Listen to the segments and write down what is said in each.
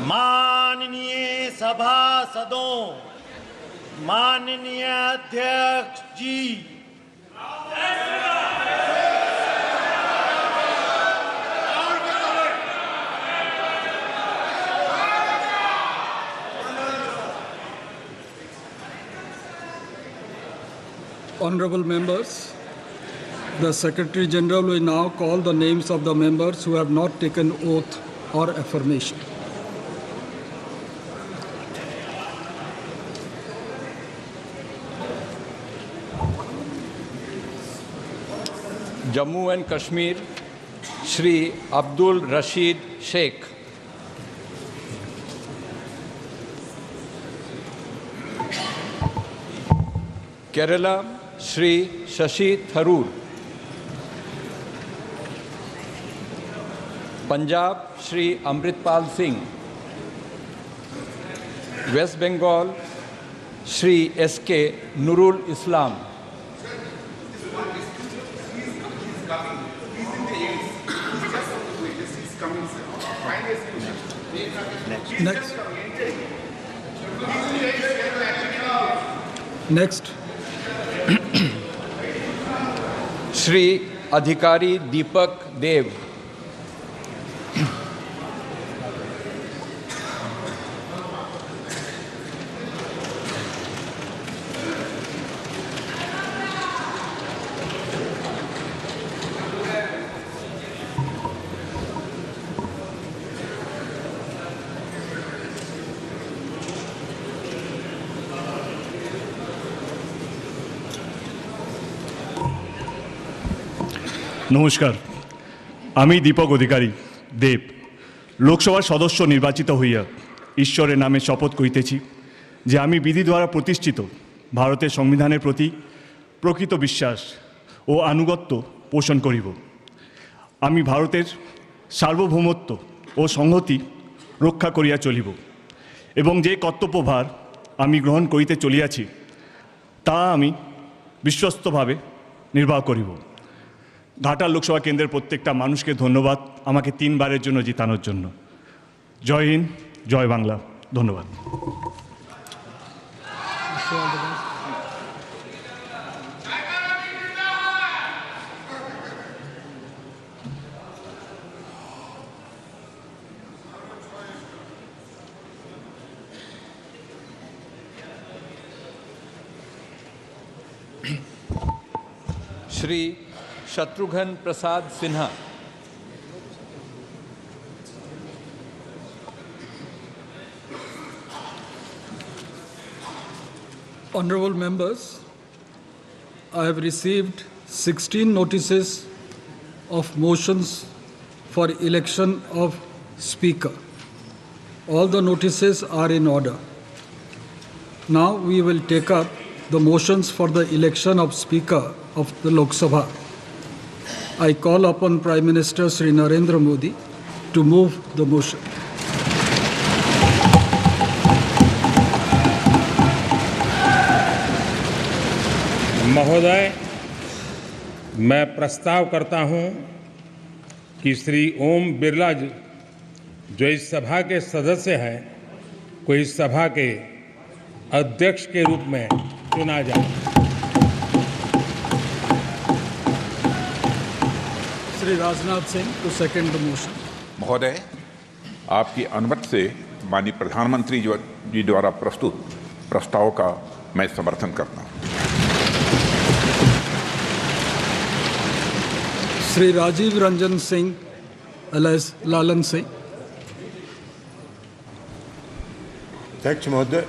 माननीय सभासदों, माननीय अध्यक्ष जी, Honorable members, the Secretary General will now call the names of the members who have not taken oath or affirmation. Jammu and Kashmir, Shri Abdul Rashid Sheikh. Kerala, Shri Shashi Tharoor. Punjab, Shri Amritpal Singh. West Bengal, Shri S.K. Nurul Islam. Next. Shri Adhikari Deepak Dev. নমস্কার, আমি দীপক অধিকারী দেব লোকসভার সদস্য নির্বাচিত হইয়া ঈশ্বরের নামে শপথ করিতেছি যে আমি বিধি দ্বারা প্রতিষ্ঠিত ভারতের সংবিধানের প্রতি প্রকৃত বিশ্বাস ও আনুগত্য পোষণ করিব। আমি ভারতের সার্বভৌমত্ব ও সংহতি রক্ষা করিয়া চলিব এবং যে কর্তব্যভার আমি গ্রহণ করিতে চলিয়াছি তা আমি বিশ্বস্তভাবে নির্বাহ করিব। ঘাটাল লোকসভা কেন্দ্রের প্রত্যেকটা মানুষকে ধন্যবাদ আমাকে 3 বারের জন্য জিতানোর জন্য। জয় হিন্দ, জয় বাংলা। ধন্যবাদ। Shri Shatrughan Prasad Sinha. Honorable members, I have received 16 notices of motions for election of Speaker. All the notices are in order. Now we will take up the motions for the election of Speaker of the Lok Sabha. I call upon Prime Minister Shri Narendra Modi to move the motion. महोदय, मैं प्रस्ताव करता हूं कि श्री ओम बिरला जो इस सभा के सदस्य हैं को इस सभा के अध्यक्ष के रूप में चुना जाए। Shri Rajnath Singh to second the motion. महोदय, आपकी अनुमति से माननीय प्रधानमंत्री जी द्वारा प्रस्तुत प्रस्ताव का मैं समर्थन करता हूं। Shri Rajiv Ranjan Singh alias Lalan Singh. अध्यक्ष महोदय,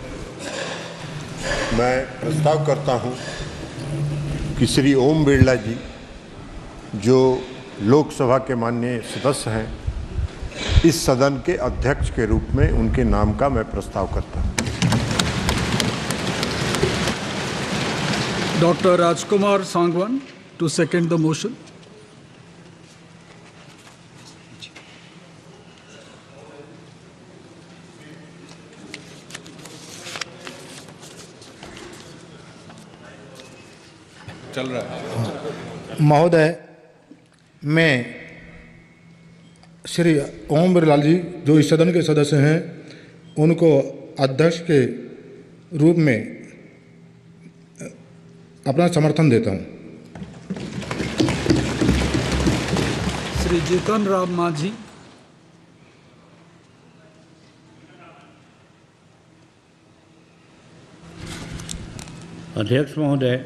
मैं प्रस्ताव करता हूं कि श्री ओम बिरला जी जो लोकसभा के माननीय सदस्य हैं, इस सदन के अध्यक्ष के रूप में उनके नाम का मैं प्रस्ताव करता हूँ। Dr. Rajkumar Sangwan to second the motion. चल रहा है। महोदय, मैं श्री ओम बिरला जी जो इस सदन के सदस्य हैं उनको अध्यक्ष के रूप में अपना समर्थन देता हूं। Shri Jitan Ram Manjhi. अध्यक्ष महोदय,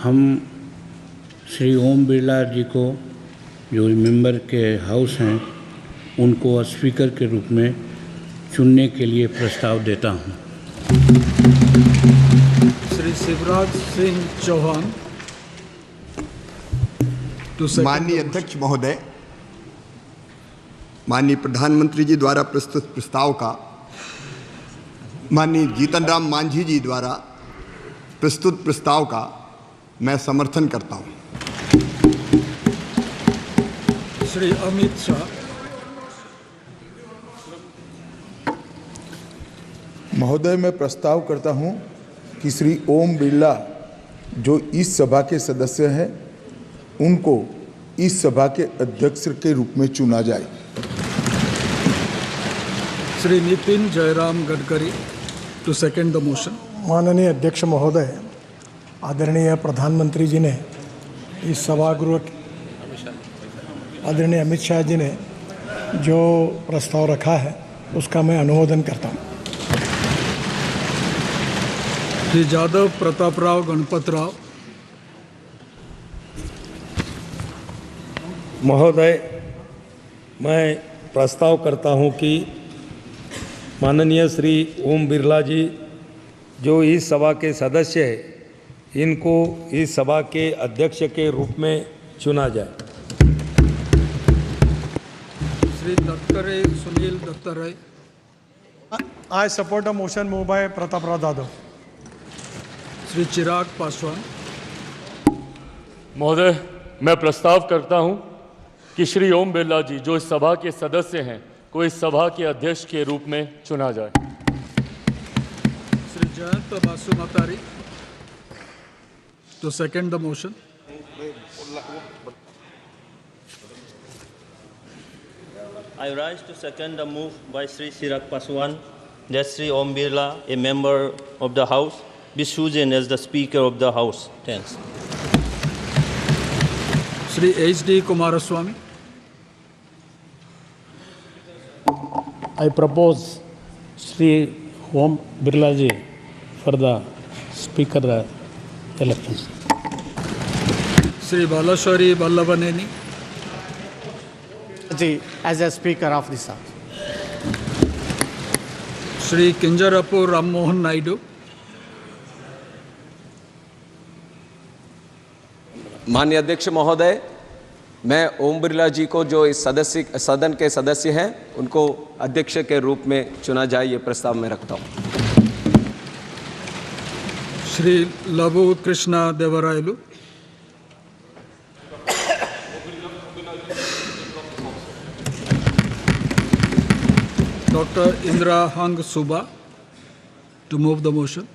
हम श्री ओम बिरला जी को जो मेंबर के हाउस हैं उनको स्पीकर के रूप में चुनने के लिए प्रस्ताव देता हूं। Shri Shivraj Singh Chauhan to second. माननीय अध्यक्ष महोदय, माननीय प्रधानमंत्री जी द्वारा प्रस्तुत प्रस्ताव का माननीय जीतन राम मांझी जी द्वारा प्रस्तुत प्रस्ताव का मैं समर्थन करता हूं। Shri Amit Shah. महोदय, मैं प्रस्ताव करता हूं कि श्री ओम बिरला जो इस सभा के सदस्य हैं उनको इस सभा के अध्यक्ष के रूप में चुना जाए। Shri Nitin Jairam Gadkari to second the motion. माननीय अध्यक्ष महोदय, आदरणीय प्रधानमंत्री जी ने इस सभागृह आदरणीय अमित शाह जी ने जो प्रस्ताव रखा है उसका मैं अनुमोदन करता हूँ। श्री जादव प्रताप राव गणपत राव. महोदय, मैं प्रस्ताव करता हूं कि माननीय श्री ओम बिरला जी जो इस सभा के सदस्य हैं इनको इस सभा के अध्यक्ष के रूप में चुना जाए। Shri Dattare Sunil Dattatreya. I support a motion moved by Pratap Rao Jadhav. Shri Chirag Paswan. महोदय, मैं प्रस्ताव करता हूं कि श्री ओम बिरला जी जो इस सभा के सदस्य हैं को इस सभा के अध्यक्ष के रूप में चुना जाए। Shri Jayant Basumatary to second the motion. I rise to second the move by Sri Chirag Paswan that Sri Om Birla, a member of the House, be chosen as the Speaker of the House. Thanks. Shri H.D. Kumaraswamy. I propose Sri Om Birla ji for the Speaker elections. Shri Balashwari Ballavaneni. As a Speaker of this House. Shri Kinjarapu Ram Mohan Naidu. माननीय अध्यक्ष महोदय, मैं ओम बिरला जी को जो इस सदन के सदस्य हैं उनको अध्यक्ष के रूप में चुना जाए ये प्रस्ताव मैं रखता हूं। श्री लघु Krishna Devarayalu. Dr. Indra Hang Suba to move the motion.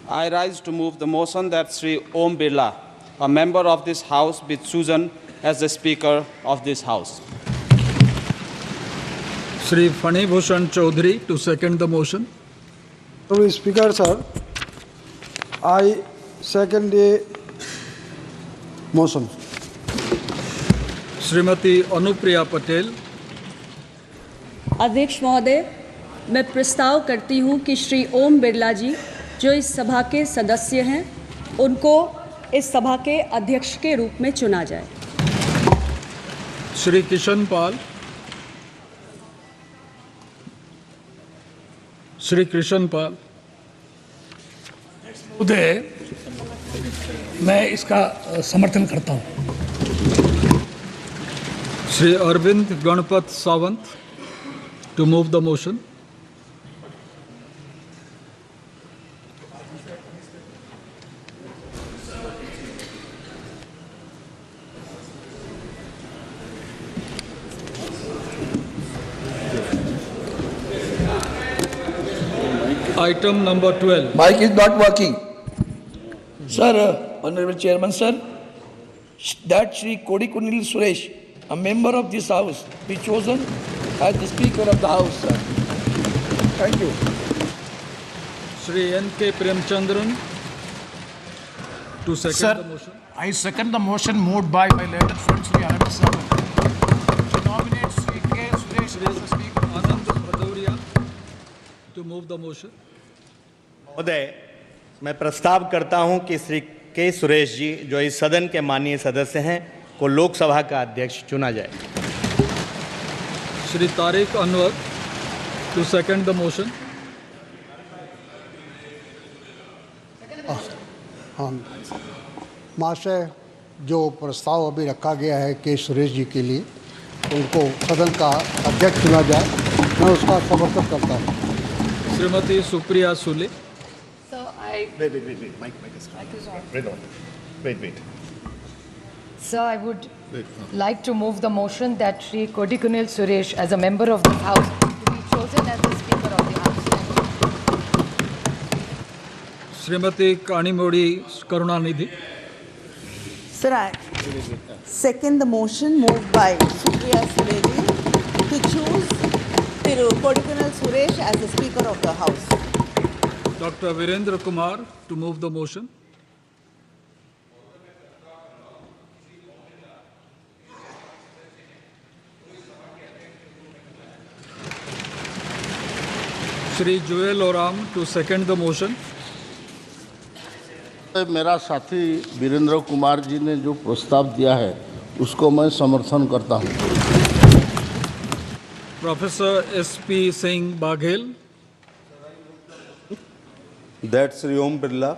I rise to move the motion that Sri Om Birla, a member of this House, be chosen as the Speaker of this House. Shri Fani Bhushan Chaudhary to second the motion. Speaker sir, I second the motion. Shrimati Anupriya Patel. अध्यक्ष महोदय, मैं प्रस्ताव करती हूं कि श्री ओम बिरला जी जो इस सभा के सदस्य हैं उनको इस सभा के अध्यक्ष के रूप में चुना जाए। श्री किशन पाल. श्री कृष्ण पाल। महोदय, मैं इसका समर्थन करता हूँ। Shri Arvind Ganpat Sawant to move the motion. Item number 12. Mic is not working. Sir, Honorable Chairman, sir, that Shri Kodikunil Suresh, a member of this House, be chosen as the Speaker of the House, sir. Thank you. Shri N.K. Premchandran to second the motion. I second the motion moved by my learned friend Shri Anand Sawant to nominate Shri K. Suresh as the Speaker. Anand Bhadauria to move the motion. महोदय, मैं प्रस्ताव करता हूं कि श्री के सुरेश जी, जो इस सदन के माननीय सदस्य हैं, को लोकसभा का अध्यक्ष चुना जाए। Shri Tariq Anwar to second the motion. हाँ महाशय, जो प्रस्ताव अभी रखा गया है के सुरेश जी के लिए, उनको सदन का अध्यक्ष चुना जाए, मैं उसका समर्थन करता हूँ। Shrimati Supriya Sule. Wait. Sir, I would like to move the motion that Shri Kodikunil Suresh, as a member of this House, to be chosen as the Speaker of the House. Srimati Kanimodi Karunanidhi. Sir, I second the motion moved by Supriya Suleji to choose Thiru Kodikunil Suresh as the Speaker of the House. Dr. Virendra Kumar to move the motion. Shri Joel Oram to second the motion. मेरा साथी वीरेंद्र कुमार जी ने जो प्रस्ताव दिया है उसको मैं समर्थन करता हूँ। Professor S.P. Singh Baghel. That Shri Om Birla,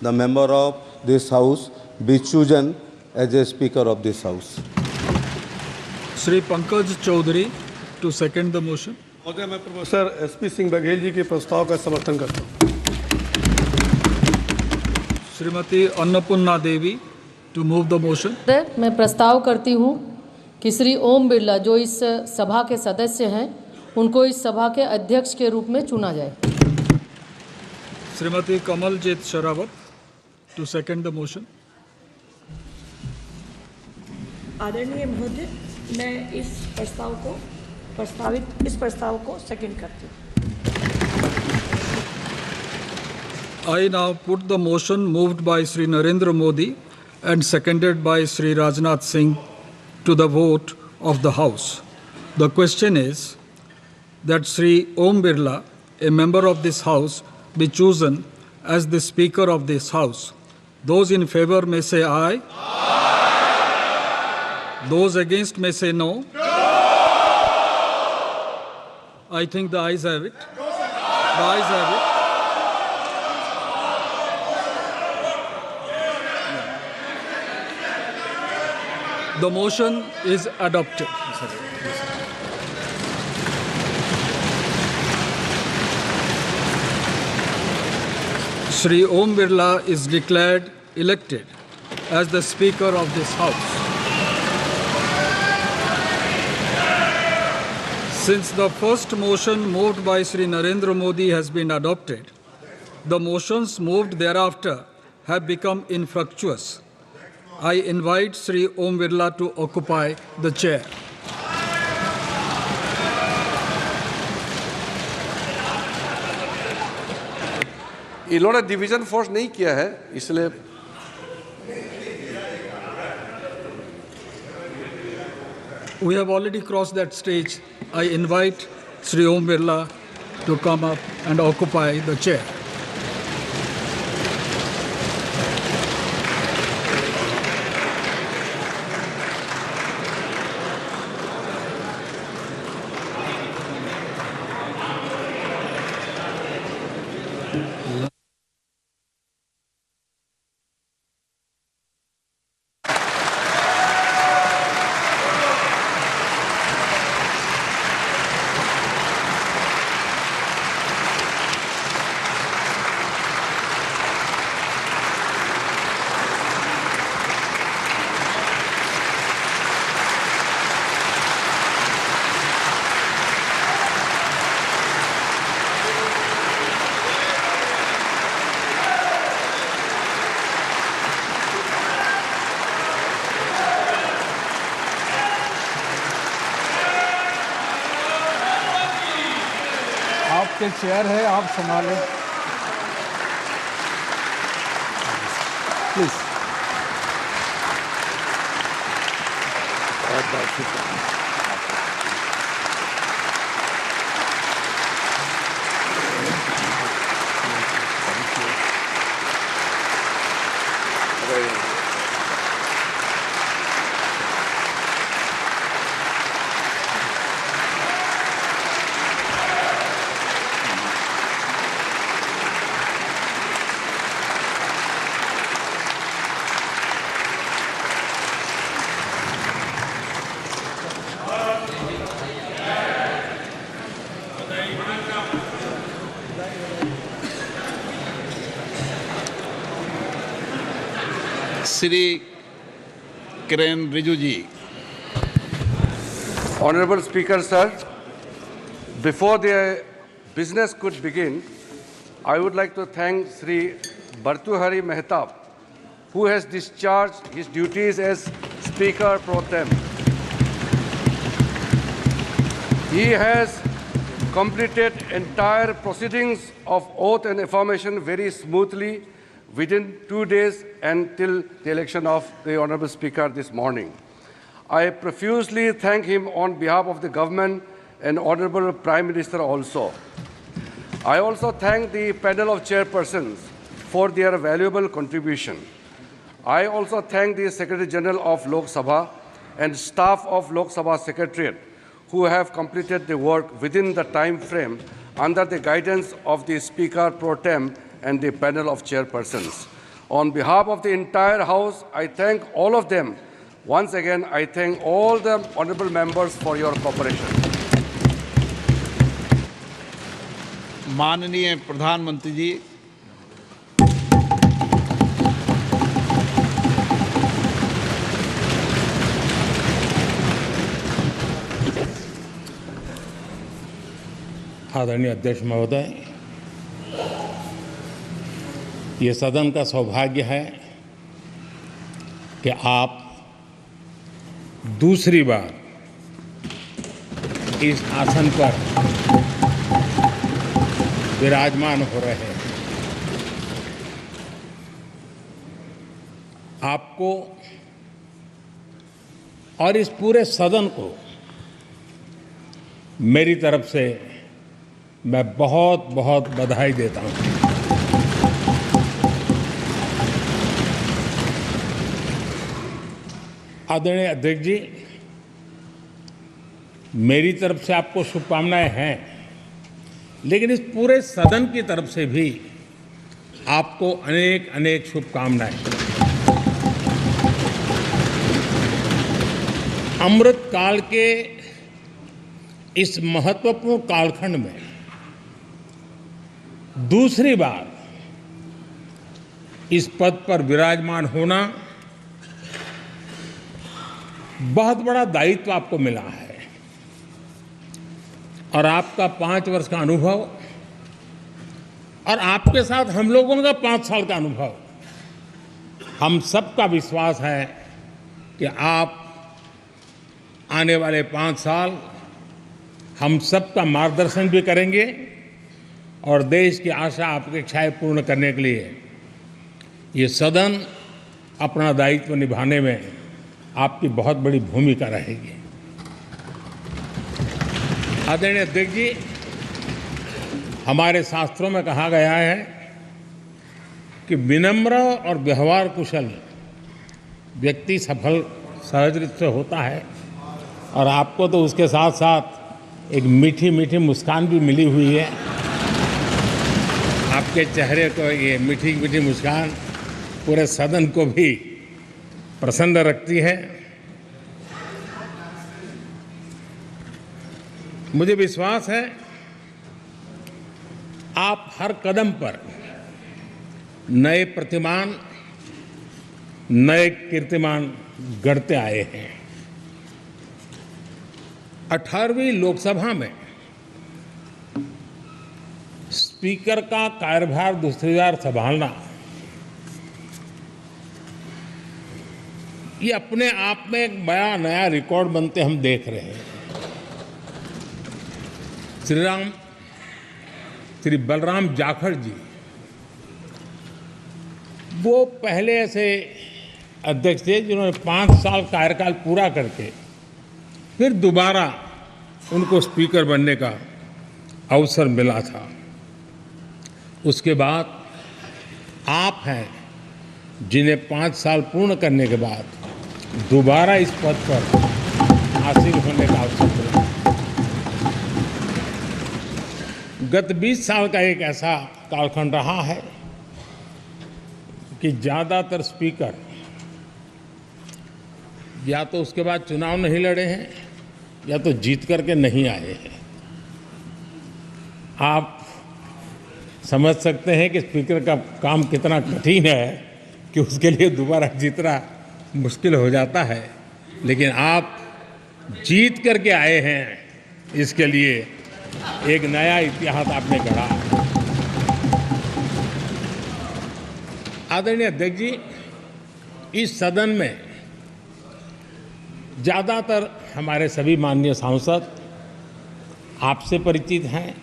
the member of this House, be chosen as a Speaker of this House. Shri Pankaj Chaudhary to second the motion. महोदय, मैं प्रोफेसर एसपी सिंह बघेल जी के प्रस्ताव का समर्थन करता हूँ। श्रीमती अन्नपूर्णा देवी to move the motion. मैं प्रस्ताव करती हूँ कि श्री ओम बिरला, जो इस सभा के सदस्य हैं, उनको इस सभा के अध्यक्ष के रूप में चुना जाए। Shrimati Kamaljeet Sherawat to second the motion. आदरणीय महोदय, मैं इस प्रस्ताव को सेकंड करती हूँ। I now put the motion moved by Shri Narendra Modi and seconded by Shri Rajnath Singh to the vote of the House. The question is that Shri Om Birla, a member of this House, be chosen as the Speaker of this House. Those in favor may say aye. Aye. Those against may say no. No. I think the ayes have it. The ayes have it. The motion is adopted. Shri Om Birla is declared elected as the Speaker of this House. Since the first motion moved by Shri Narendra Modi has been adopted, the motions moved thereafter have become infructuous. I invite Shri Om Birla to occupy the chair. इन्होंने division force नहीं किया है, इसलिए We have already crossed that stage. I invite Shri Om Birla to come up and occupy the chair. आपके chair है, आप संभालें please. Shri Kiren Rijuji. Honorable Speaker, sir, before the business could begin, I would like to thank Shri Bhartuhari Mehtab, who has discharged his duties as Speaker pro tem. He has completed entire proceedings of oath and affirmation very smoothly within 2 days until the election of the Honorable Speaker this morning. I profusely thank him on behalf of the government and Honorable Prime Minister also. I also thank the panel of chairpersons for their valuable contribution. I also thank the Secretary General of Lok Sabha and staff of Lok Sabha Secretariat who have completed the work within the time frame under the guidance of the Speaker pro tem and the panel of chairpersons. On behalf of the entire House, I thank all of them. Once again, I thank all the honourable members for your cooperation. माननीय प्रधानमंत्री जी, आदरणीय अध्यक्ष महोदय, ये सदन का सौभाग्य है कि आप दूसरी बार इस आसन पर विराजमान हो रहे हैं। आपको और इस पूरे सदन को मेरी तरफ से मैं बहुत बहुत बधाई देता हूं। आदरणीय अध्यक्ष जी, मेरी तरफ से आपको शुभकामनाएं हैं, लेकिन इस पूरे सदन की तरफ से भी आपको अनेक अनेक शुभकामनाएं। अमृत काल के इस महत्वपूर्ण कालखंड में दूसरी बार इस पद पर विराजमान होना बहुत बड़ा दायित्व आपको मिला है और आपका 5 वर्ष का अनुभव और आपके साथ हम लोगों का 5 साल का अनुभव, हम सबका विश्वास है कि आप आने वाले 5 साल हम सबका मार्गदर्शन भी करेंगे और देश की आशा अपेक्षाएं पूर्ण करने के लिए ये सदन अपना दायित्व निभाने में आपकी बहुत बड़ी भूमिका रहेगी। आदरणीय अध्यक्ष जी, हमारे शास्त्रों में कहा गया है कि विनम्र और व्यवहार कुशल व्यक्ति सफल सहज रूप से होता है और आपको तो उसके साथ साथ एक मीठी मीठी मुस्कान भी मिली हुई है। आपके चेहरे को ये मीठी मीठी मुस्कान पूरे सदन को भी प्रसन्न रखती है। मुझे विश्वास है आप हर कदम पर नए प्रतिमान, नए कीर्तिमान गढ़ते आए हैं। 18वीं लोकसभा में स्पीकर का कार्यभार दूसरी बार संभालना ये अपने आप में एक बड़ा नया रिकॉर्ड बनते हम देख रहे हैं। श्री राम श्री बलराम जाखड़ जी, वो पहले ऐसे अध्यक्ष थे जिन्होंने 5 साल कार्यकाल पूरा करके फिर दोबारा उनको स्पीकर बनने का अवसर मिला था। उसके बाद आप हैं जिन्हें 5 साल पूर्ण करने के बाद दोबारा इस पद पर हासिल होने का अवसर मिला। गत 20 साल का एक ऐसा कालखंड रहा है कि ज़्यादातर स्पीकर या तो उसके बाद चुनाव नहीं लड़े हैं या तो जीत करके नहीं आए हैं। आप समझ सकते हैं कि स्पीकर का काम कितना कठिन है कि उसके लिए दोबारा जीतना मुश्किल हो जाता है, लेकिन आप जीत करके आए हैं, इसके लिए एक नया इतिहास आपने गढ़ा। आदरणीय अध्यक्ष जी, इस सदन में ज़्यादातर हमारे सभी माननीय सांसद आपसे परिचित हैं,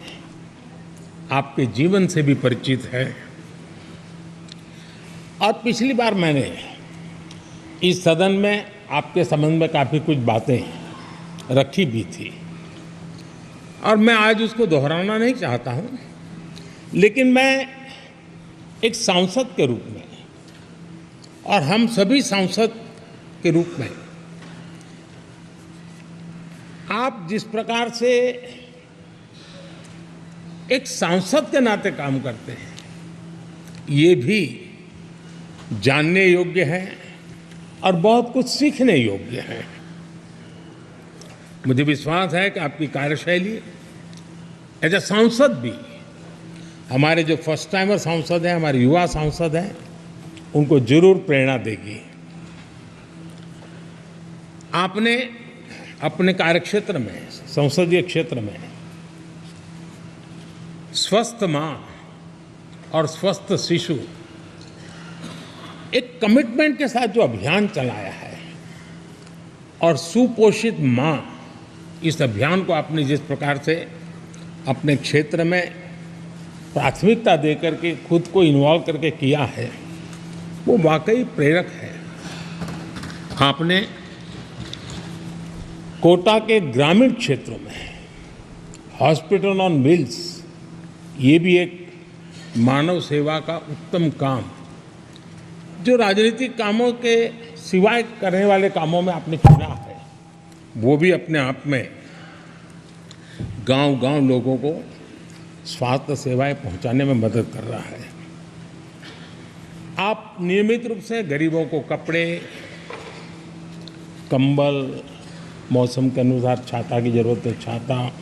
आपके जीवन से भी परिचित हैं। और पिछली बार मैंने इस सदन में आपके संबंध में काफ़ी कुछ बातें रखी भी थी और मैं आज उसको दोहराना नहीं चाहता हूँ, लेकिन मैं एक सांसद के रूप में और हम सभी सांसद के रूप में आप जिस प्रकार से एक सांसद के नाते काम करते हैं, ये भी जानने योग्य है और बहुत कुछ सीखने योग्य है। मुझे विश्वास है कि आपकी कार्यशैली एज ए सांसद भी हमारे जो फर्स्ट टाइमर सांसद हैं, हमारे युवा सांसद हैं, उनको जरूर प्रेरणा देगी। आपने अपने कार्यक्षेत्र में, संसदीय क्षेत्र में स्वस्थ मां और स्वस्थ शिशु एक कमिटमेंट के साथ जो अभियान चलाया है और सुपोषित मां, इस अभियान को आपने जिस प्रकार से अपने क्षेत्र में प्राथमिकता देकर के खुद को इन्वॉल्व करके किया है, वो वाकई प्रेरक है। आपने कोटा के ग्रामीण क्षेत्रों में हॉस्पिटल ऑन व्हील्स, ये भी एक मानव सेवा का उत्तम काम, जो राजनीतिक कामों के सिवाय करने वाले कामों में आपने चुना है, वो भी अपने आप में गांव-गांव लोगों को स्वास्थ्य सेवाएं पहुंचाने में मदद कर रहा है। आप नियमित रूप से गरीबों को कपड़े, कंबल, मौसम के अनुसार छाता की जरूरत है छाता,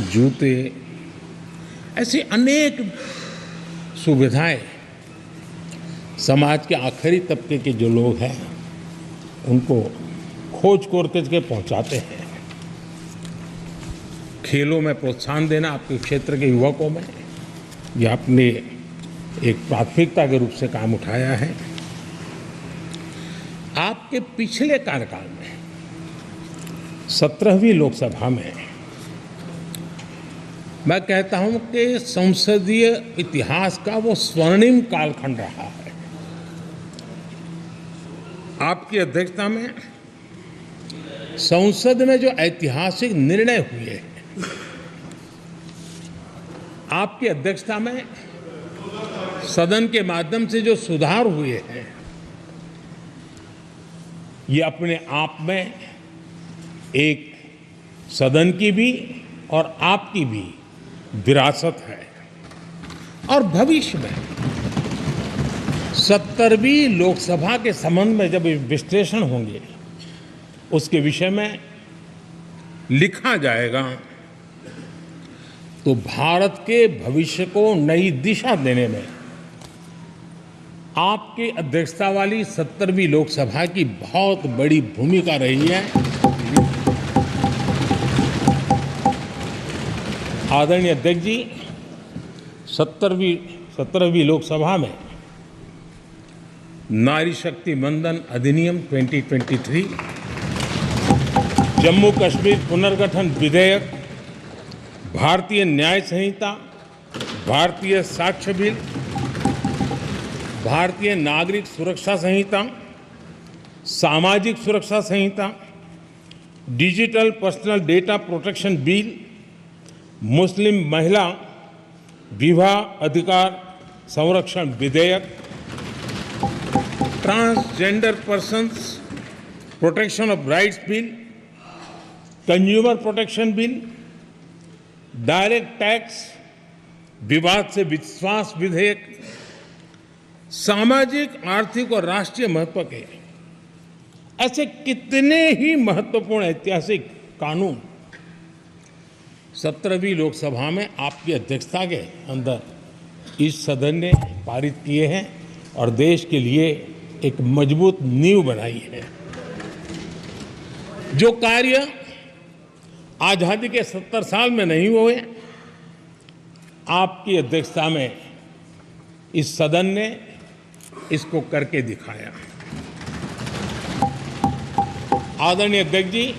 जूते, ऐसी अनेक सुविधाएं समाज के आखिरी तबके के जो लोग हैं उनको खोज करके पहुंचाते हैं। खेलों में प्रोत्साहन देना आपके क्षेत्र के युवकों में, ये आपने एक प्राथमिकता के रूप से काम उठाया है। आपके पिछले कार्यकाल में 17वीं लोकसभा में मैं कहता हूं कि संसदीय इतिहास का वो स्वर्णिम कालखंड रहा है। आपकी अध्यक्षता में संसद में जो ऐतिहासिक निर्णय हुए हैं, आपकी अध्यक्षता में सदन के माध्यम से जो सुधार हुए हैं, ये अपने आप में एक सदन की भी और आपकी भी विरासत है। और भविष्य में 70वीं लोकसभा के संबंध में जब विश्लेषण होंगे, उसके विषय में लिखा जाएगा, तो भारत के भविष्य को नई दिशा देने में आपकी अध्यक्षता वाली 70वीं लोकसभा की बहुत बड़ी भूमिका रही है। आदरणीय अध्यक्ष जी, 17वीं लोकसभा में नारी शक्ति वंदन अधिनियम 2023, जम्मू कश्मीर पुनर्गठन विधेयक, भारतीय न्याय संहिता भारतीय साक्ष्य बिल, भारतीय नागरिक सुरक्षा संहिता, सामाजिक सुरक्षा संहिता, digital personal data protection bill, मुस्लिम महिला विवाह अधिकार संरक्षण विधेयक, transgender persons protection of rights bill, consumer protection bill, direct tax, विवाद से विश्वास विधेयक, सामाजिक, आर्थिक और राष्ट्रीय महत्व के ऐसे कितने ही महत्वपूर्ण ऐतिहासिक कानून 17वीं लोकसभा में आपकी अध्यक्षता के अंदर इस सदन ने पारित किए हैं और देश के लिए एक मजबूत नींव बनाई है। जो कार्य आजादी के 70 साल में नहीं हुए, आपकी अध्यक्षता में इस सदन ने इसको करके दिखाया। आदरणीय अध्यक्ष जी,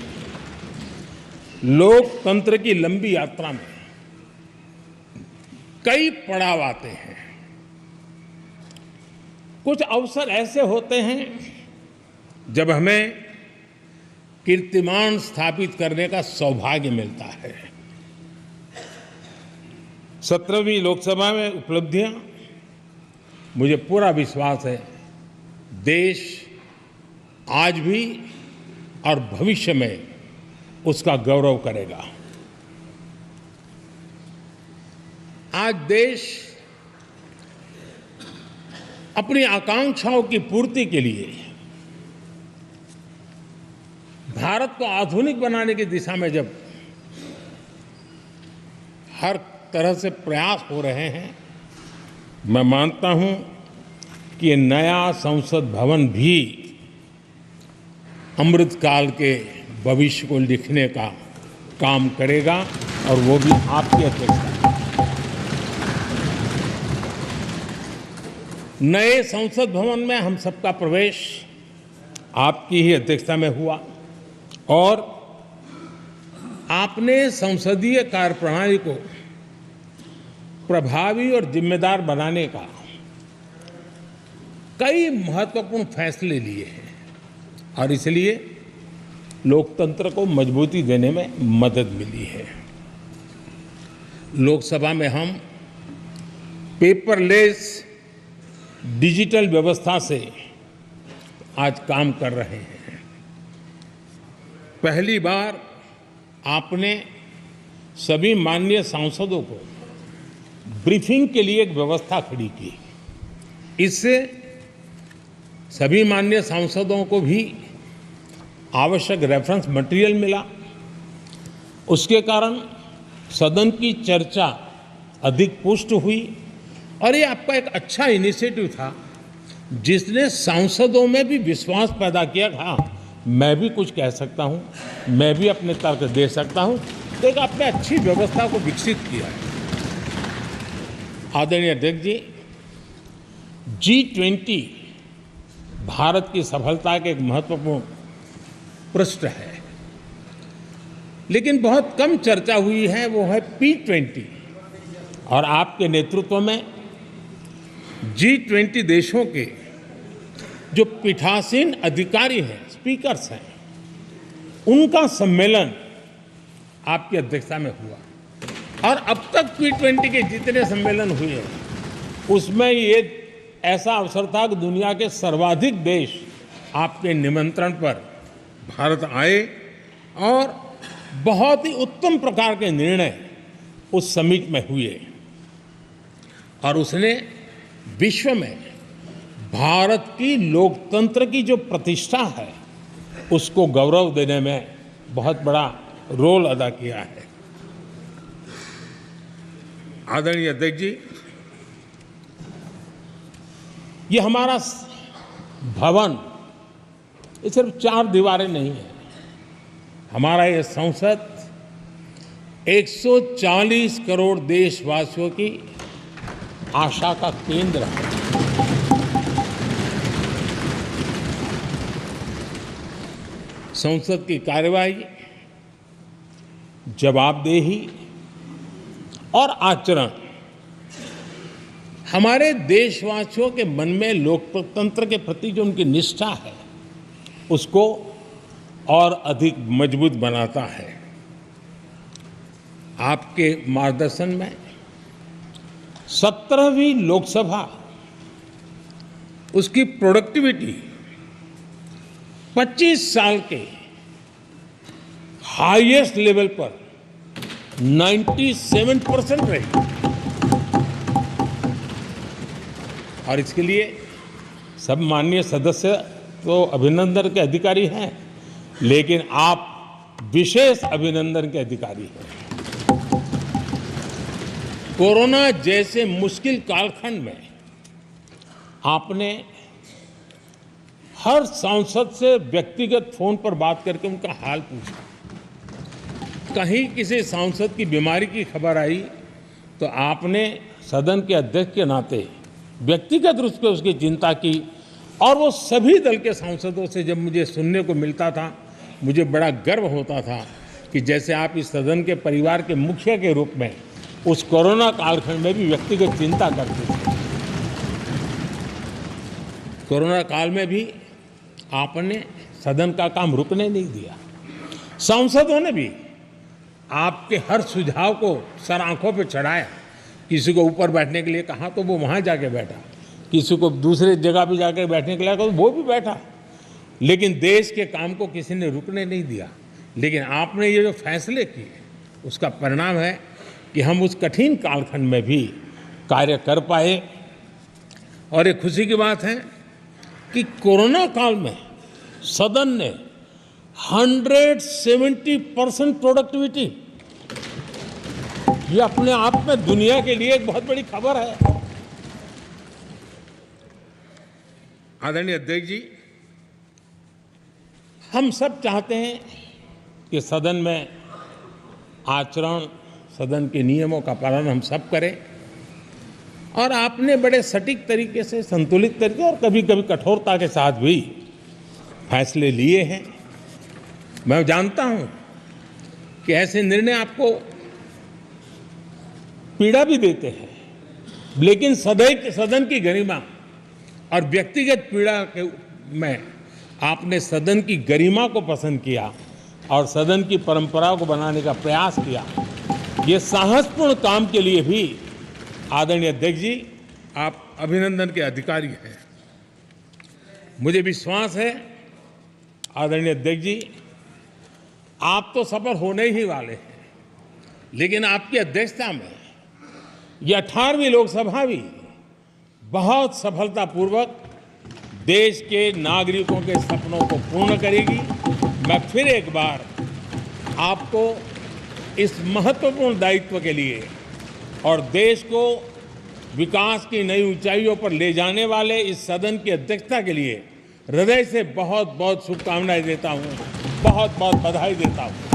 लोकतंत्र की लंबी यात्रा में कई पड़ाव आते हैं। कुछ अवसर ऐसे होते हैं जब हमें कीर्तिमान स्थापित करने का सौभाग्य मिलता है। 17वीं लोकसभा में उपलब्धियां, मुझे पूरा विश्वास है देश आज भी और भविष्य में उसका गौरव करेगा। आज देश अपनी आकांक्षाओं की पूर्ति के लिए भारत को आधुनिक बनाने की दिशा में जब हर तरह से प्रयास हो रहे हैं, मैं मानता हूं कि ये नया संसद भवन भी अमृतकाल के भविष्य को लिखने का काम करेगा और वो भी आपकी अध्यक्षता। नए संसद भवन में हम सबका प्रवेश आपकी ही अध्यक्षता में हुआ और आपने संसदीय कार्यप्रणाली को प्रभावी और जिम्मेदार बनाने का कई महत्वपूर्ण फैसले लिए हैं और इसलिए लोकतंत्र को मजबूती देने में मदद मिली है। लोकसभा में हम पेपरलेस डिजिटल व्यवस्था से आज काम कर रहे हैं। पहली बार आपने सभी माननीय सांसदों को ब्रीफिंग के लिए एक व्यवस्था खड़ी की। इससे सभी माननीय सांसदों को भी आवश्यक रेफरेंस मटेरियल मिला। उसके कारण सदन की चर्चा अधिक पुष्ट हुई और ये आपका एक अच्छा इनिशिएटिव था जिसने सांसदों में भी विश्वास पैदा किया। हाँ, मैं भी कुछ कह सकता हूँ, मैं भी अपने तर्क दे सकता हूँ। तो एक आपने अच्छी व्यवस्था को विकसित किया है। आदरणीय अध्यक्ष जी, G20 भारत की सफलता के एक महत्वपूर्ण पृष्ठ है, लेकिन बहुत कम चर्चा हुई है, वो है P20 और आपके नेतृत्व में G20 देशों के जो पीठासीन अधिकारी हैं, स्पीकर्स हैं, उनका सम्मेलन आपकी अध्यक्षता में हुआ और अब तक P20 के जितने सम्मेलन हुए हैं उसमें ये ऐसा अवसर था कि दुनिया के सर्वाधिक देश आपके निमंत्रण पर भारत आए और बहुत ही उत्तम प्रकार के निर्णय उस समिट में हुए और उसने विश्व में भारत की लोकतंत्र की जो प्रतिष्ठा है उसको गौरव देने में बहुत बड़ा रोल अदा किया है। आदरणीय अध्यक्ष जी, ये हमारा भवन ये सिर्फ 4 दीवारें नहीं है। हमारा ये संसद 140 करोड़ देशवासियों की आशा का केंद्र है। संसद की कार्यवाही, जवाबदेही और आचरण हमारे देशवासियों के मन में लोकतंत्र के प्रति जो उनकी निष्ठा है उसको और अधिक मजबूत बनाता है। आपके मार्गदर्शन में 17वीं लोकसभा उसकी प्रोडक्टिविटी 25 साल के हाईएस्ट लेवल पर 97% रही और इसके लिए सब माननीय सदस्य तो अभिनंदन के अधिकारी हैं, लेकिन आप विशेष अभिनंदन के अधिकारी हैं। कोरोना जैसे मुश्किल कालखंड में आपने हर सांसद से व्यक्तिगत फोन पर बात करके उनका हाल पूछा। कहीं किसी सांसद की बीमारी की खबर आई तो आपने सदन के अध्यक्ष के नाते व्यक्तिगत रूप से उसकी चिंता की और वो सभी दल के सांसदों से जब मुझे सुनने को मिलता था मुझे बड़ा गर्व होता था कि जैसे आप इस सदन के परिवार के मुखिया के रूप में उस कोरोना कालखंड में भी व्यक्तिगत चिंता करते थे। कोरोना काल में भी आपने सदन का काम रुकने नहीं दिया। सांसदों ने भी आपके हर सुझाव को सर आंखों पे चढ़ाया। किसी को ऊपर बैठने के लिए कहा तो वो वहाँ जाके बैठा, किसी को दूसरे जगह पे जाकर बैठने के लिए कहा तो वो भी बैठा, लेकिन देश के काम को किसी ने रुकने नहीं दिया। लेकिन आपने ये जो फैसले किए उसका परिणाम है कि हम उस कठिन कालखंड में भी कार्य कर पाए। और ये खुशी की बात है कि कोरोना काल में सदन ने 170% प्रोडक्टिविटी, ये अपने आप में दुनिया के लिए एक बहुत बड़ी खबर है। आदरणीय अध्यक्ष जी, हम सब चाहते हैं कि सदन में आचरण, सदन के नियमों का पालन हम सब करें और आपने बड़े सटीक तरीके से, संतुलित तरीके और कभी कभी कठोरता के साथ भी फैसले लिए हैं। मैं जानता हूं कि ऐसे निर्णय आपको पीड़ा भी देते हैं, लेकिन सदन की गरिमा और व्यक्तिगत पीड़ा के में आपने सदन की गरिमा को पसंद किया और सदन की परंपरा को बनाने का प्रयास किया। ये साहसपूर्ण काम के लिए भी आदरणीय अध्यक्ष जी आप अभिनंदन के अधिकारी हैं। मुझे विश्वास है आदरणीय अध्यक्ष जी आप तो सफल होने ही वाले हैं, लेकिन आपकी अध्यक्षता में यह 18वीं लोकसभा भी बहुत सफलतापूर्वक देश के नागरिकों के सपनों को पूर्ण करेगी। मैं फिर एक बार आपको इस महत्वपूर्ण दायित्व के लिए और देश को विकास की नई ऊंचाइयों पर ले जाने वाले इस सदन की अध्यक्षता के लिए हृदय से बहुत बहुत शुभकामनाएं देता हूं, बहुत बहुत बधाई देता हूं।